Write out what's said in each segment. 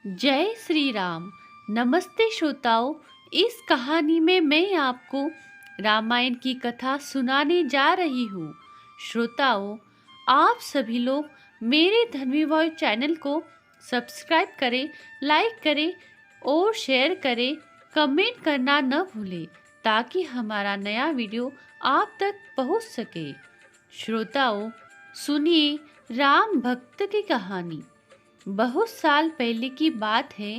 जय श्री राम। नमस्ते श्रोताओं, इस कहानी में मैं आपको रामायण की कथा सुनाने जा रही हूँ। श्रोताओं, आप सभी लोग मेरे धर्मी वॉइस चैनल को सब्सक्राइब करें, लाइक करें और शेयर करें। कमेंट करना न भूलें ताकि हमारा नया वीडियो आप तक पहुँच सके। श्रोताओं, सुनिए राम भक्त की कहानी। बहुत साल पहले की बात है।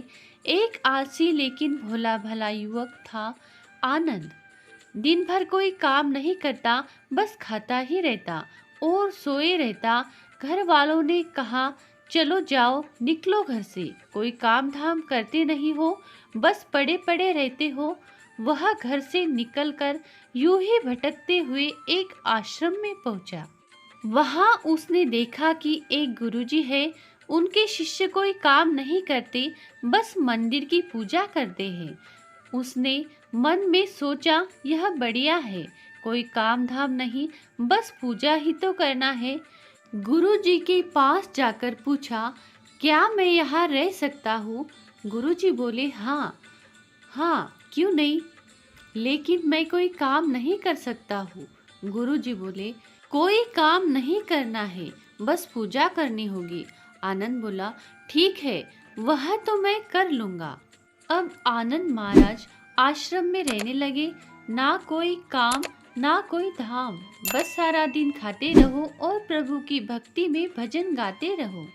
एक आलसी लेकिन भोला भला युवक था, आनंद। दिन भर कोई काम नहीं करता, बस खाता ही रहता और सोए रहता। घर वालों ने कहा, चलो जाओ, निकलो घर से, कोई काम धाम करते नहीं हो, बस पड़े पड़े रहते हो। वह घर से निकलकर यूं ही भटकते हुए एक आश्रम में पहुंचा। वहां उसने देखा कि एक गुरुजी है। उनके शिष्य कोई काम नहीं करते, बस मंदिर की पूजा करते हैं। उसने मन में सोचा, यह बढ़िया है, कोई काम धाम नहीं, बस पूजा ही तो करना है। गुरुजी के पास जाकर पूछा, क्या मैं यहाँ रह सकता हूँ? गुरुजी बोले, हाँ हाँ, क्यों नहीं, लेकिन मैं कोई काम नहीं कर सकता हूँ। गुरुजी बोले, कोई काम नहीं करना है, बस पूजा करनी होगी। आनंद बोला, ठीक है, वह तो मैं कर लूँगा। अब आनंद महाराज आश्रम में रहने लगे। ना कोई काम, ना कोई धाम, बस सारा दिन खाते रहो और प्रभु की भक्ति में भजन गाते रहो।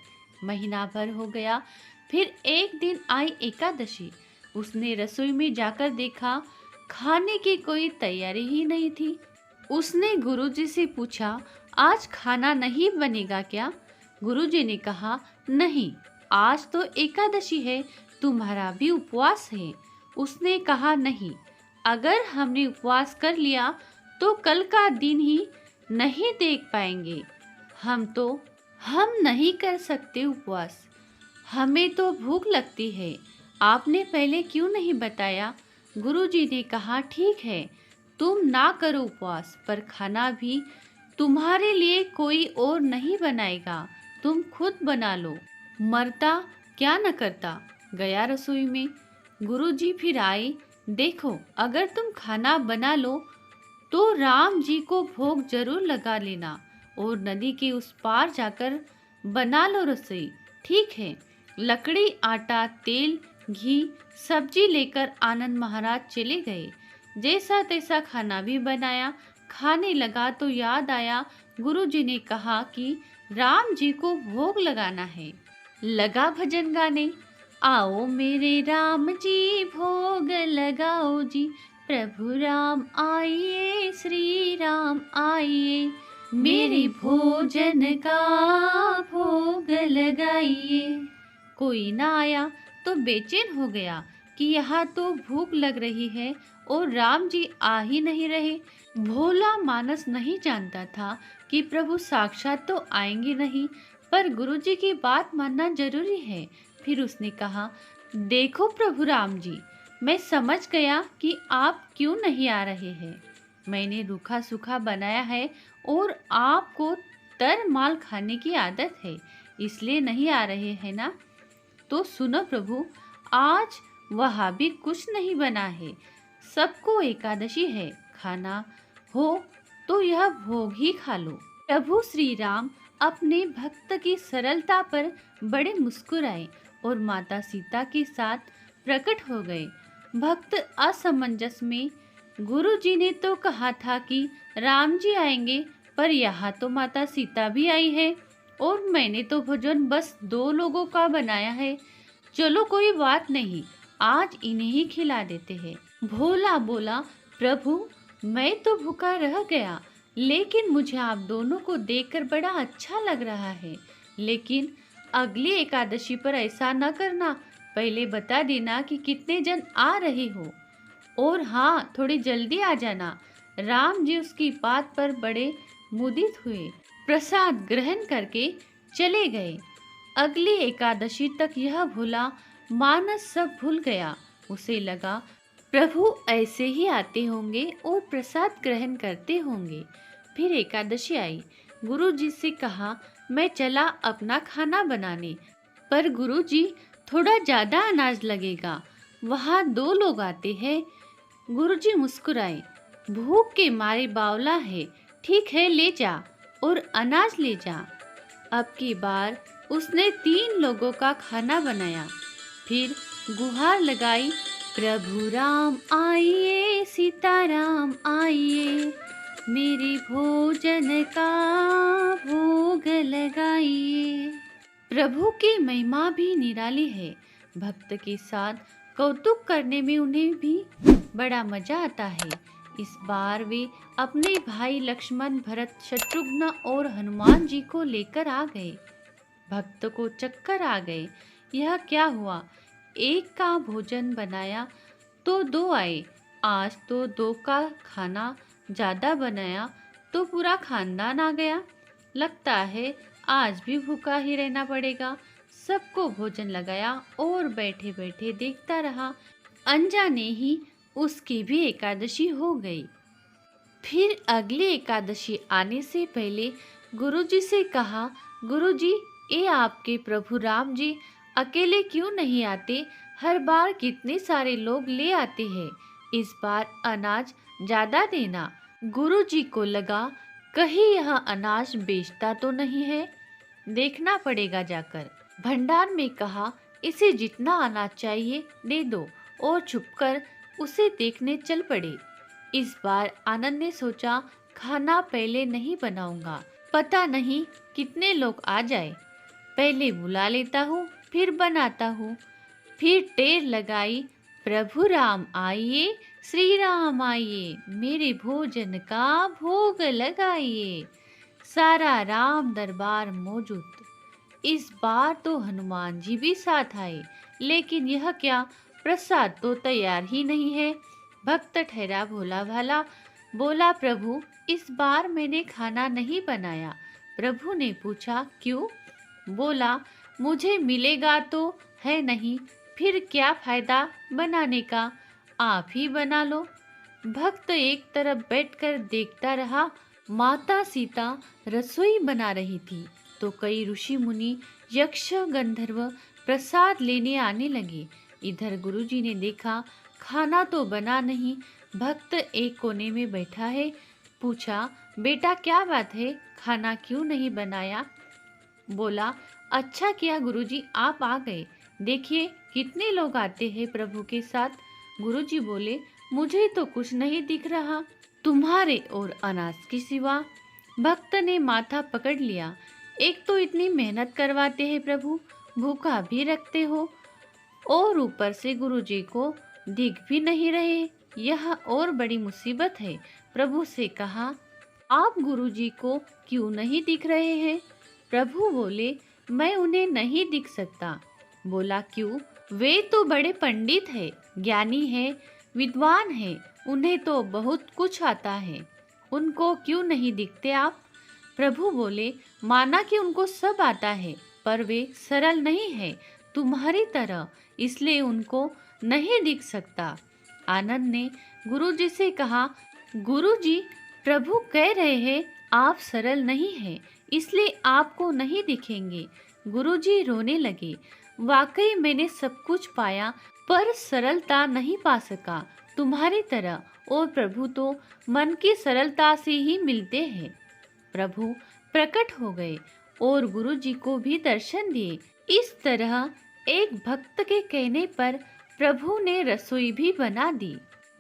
महीना भर हो गया। फिर एक दिन आई एकादशी। उसने रसोई में जाकर देखा, खाने की कोई तैयारी ही नहीं थी। उसने गुरुजी से पूछा, आज खाना नहीं बनेगा क्या? गुरुजी ने कहा, नहीं, आज तो एकादशी है, तुम्हारा भी उपवास है। उसने कहा, नहीं, अगर हमने उपवास कर लिया तो कल का दिन ही नहीं देख पाएंगे। हम नहीं कर सकते उपवास, हमें तो भूख लगती है। आपने पहले क्यों नहीं बताया? गुरुजी ने कहा, ठीक है, तुम ना करो उपवास, पर खाना भी तुम्हारे लिए कोई और नहीं बनाएगा, तुम खुद बना लो। मरता क्या न करता। गया रसोई में। गुरुजी फिर आए, देखो, अगर तुम खाना बना लो तो राम जी को भोग जरूर लगा लेना और नदी के उस पार जाकर बना लो रसोई। ठीक है। लकड़ी, आटा, तेल, घी, सब्जी लेकर आनंद महाराज चले गए। जैसा तैसा खाना भी बनाया। खाने लगा तो याद आया, गुरुजी ने कहा कि राम जी को भोग लगाना है। लगा भजन गाने, आओ मेरे राम जी भोग लगाओ जी, प्रभु राम आइए, श्री राम आइए, मेरे भोजन का भोग लगाइए। कोई ना आया तो बेचैन हो गया कि यहाँ तो भूख लग रही है और राम जी आ ही नहीं रहे। भोला मानस नहीं जानता था कि प्रभु साक्षात तो आएंगे नहीं, पर गुरुजी की बात मानना जरूरी है। फिर उसने कहा, देखो प्रभु राम जी, मैं समझ गया कि आप क्यों नहीं आ रहे हैं। मैंने रूखा सूखा बनाया है और आपको तर माल खाने की आदत है, इसलिए नहीं आ रहे हैं ना? तो सुनो प्रभु, आज वहाँ भी कुछ नहीं बना है। सबको एकादशी है, खाना हो तो यह भोग ही खा लो। प्रभु श्री राम अपने भक्त की सरलता पर बड़े मुस्कुराए और माता सीता के साथ प्रकट हो गए। भक्त असमंजस में, गुरुजी ने तो कहा था कि राम जी आएंगे, पर यहाँ तो माता सीता भी आई है और मैंने तो भोजन बस 2 लोगों का बनाया है। चलो कोई बात नहीं, आज इन्हें ही खिला देते हैं। भोला बोला, प्रभु मैं तो भूखा रह गया, लेकिन मुझे आप दोनों को देखकर बड़ा अच्छा लग रहा है। लेकिन अगली एकादशी पर ऐसा न करना, पहले बता देना कि कितने जन आ रहे हो, और हाँ, थोड़ी जल्दी आ जाना। राम जी उसकी बात पर बड़े मुदित हुए, प्रसाद ग्रहण करके चले गए। अगली एकादशी तक यह भोला मानस सब भूल गया। उसे लगा, प्रभु ऐसे ही आते होंगे और प्रसाद ग्रहण करते होंगे। फिर एकादशी आई। गुरुजी से कहा, मैं चला अपना खाना बनाने, पर गुरुजी थोड़ा ज़्यादा अनाज लगेगा। वहाँ 2 लोग आते हैं। गुरुजी मुस्कुराए। भूख के मारे बावला है। ठीक है, ले जा और अनाज ले जा। अब की बार उसने 3 लोगों का खाना बनाया। फिर गुहार लगाई, प्रभु राम आइए, सीताराम आइए, मेरे भोजन का भोग लगाइए। प्रभु की महिमा भी निराली है। भक्त के साथ कौतुक करने में उन्हें भी बड़ा मजा आता है। इस बार वे अपने भाई लक्ष्मण, भरत, शत्रुघ्न और हनुमान जी को लेकर आ गए। भक्त को चक्कर आ गए। यह क्या हुआ? एक का भोजन बनाया तो 2 आए। आज तो 2 का खाना ज्यादा बनाया तो पूरा खानदान आ गया। लगता है आज भी भूखा ही रहना पड़ेगा। सबको भोजन लगाया और बैठे बैठे देखता रहा। अनजाने ही उसकी भी एकादशी हो गई। फिर अगली एकादशी आने से पहले गुरुजी से कहा, गुरुजी, ये आपके प्रभु राम जी अकेले क्यों नहीं आते? हर बार कितने सारे लोग ले आते हैं। इस बार अनाज ज्यादा देना। गुरुजी को लगा कहीं यह अनाज बेचता तो नहीं है, देखना पड़ेगा जाकर। भंडार में कहा, इसे जितना अनाज चाहिए दे दो, और छुपकर उसे देखने चल पड़े। इस बार आनंद ने सोचा, खाना पहले नहीं बनाऊंगा, पता नहीं कितने लोग आ जाए, पहले बुला लेता हूँ फिर बनाता हूँ। फिर टेर लगाई, प्रभु राम आइए, श्री राम आइए, मेरे भोजन का भोग लगाइए। सारा राम दरबार मौजूद। इस बार तो हनुमान जी भी साथ आए, लेकिन यह क्या, प्रसाद तो तैयार ही नहीं है। भक्त ठहरा भोला भाला, बोला, प्रभु इस बार मैंने खाना नहीं बनाया। प्रभु ने पूछा, क्यों? बोला, मुझे मिलेगा तो है नहीं, फिर क्या फायदा बनाने का, आप ही बना लो। भक्त एक तरफ बैठकर देखता रहा। माता सीता रसोई बना रही थी तो कई ऋषि मुनि, यक्ष, गंधर्व प्रसाद लेने आने लगे। इधर गुरुजी ने देखा खाना तो बना नहीं। भक्त एक कोने में बैठा है। पूछा, बेटा क्या बात है, खाना क्यों नहीं बनाया? बोला, अच्छा किया गुरुजी आप आ गए, देखिए कितने लोग आते हैं प्रभु के साथ। गुरुजी बोले, मुझे तो कुछ नहीं दिख रहा तुम्हारे और अनाज के सिवा। भक्त ने माथा पकड़ लिया, एक तो इतनी मेहनत करवाते हैं प्रभु, भूखा भी रखते हो, और ऊपर से गुरुजी को दिख भी नहीं रहे, यह और बड़ी मुसीबत है। प्रभु से कहा, आप गुरुजी को क्यों नहीं दिख रहे हैं? प्रभु बोले, मैं उन्हें नहीं दिख सकता। बोला, क्यों? वे तो बड़े पंडित हैं, ज्ञानी हैं, विद्वान हैं, उन्हें तो बहुत कुछ आता है, उनको क्यों नहीं दिखते आप? प्रभु बोले, माना कि उनको सब आता है, पर वे सरल नहीं है तुम्हारी तरह, इसलिए उनको नहीं दिख सकता। आनंद ने गुरुजी से कहा, गुरुजी प्रभु कह रहे हैं आप सरल नहीं हैं, इसलिए आपको नहीं दिखेंगे। गुरुजी रोने लगे, वाकई मैंने सब कुछ पाया पर सरलता नहीं पा सका तुम्हारी तरह, और प्रभु तो मन की सरलता से ही मिलते हैं। प्रभु प्रकट हो गए और गुरुजी को भी दर्शन दिए। इस तरह एक भक्त के कहने पर प्रभु ने रसोई भी बना दी।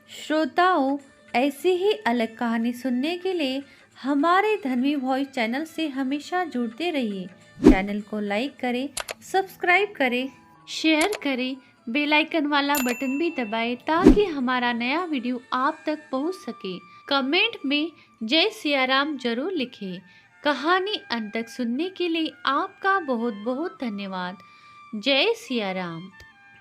श्रोताओं, ऐसी ही अलग कहानी सुनने के लिए हमारे धर्मी वॉइस चैनल से हमेशा जुड़ते रहिए। चैनल को लाइक करें, सब्सक्राइब करें, शेयर करें, बेल आइकन वाला बटन भी दबाएं ताकि हमारा नया वीडियो आप तक पहुंच सके। कमेंट में जय सिया राम जरूर लिखें। कहानी अंत तक सुनने के लिए आपका बहुत बहुत धन्यवाद। जय सिया राम।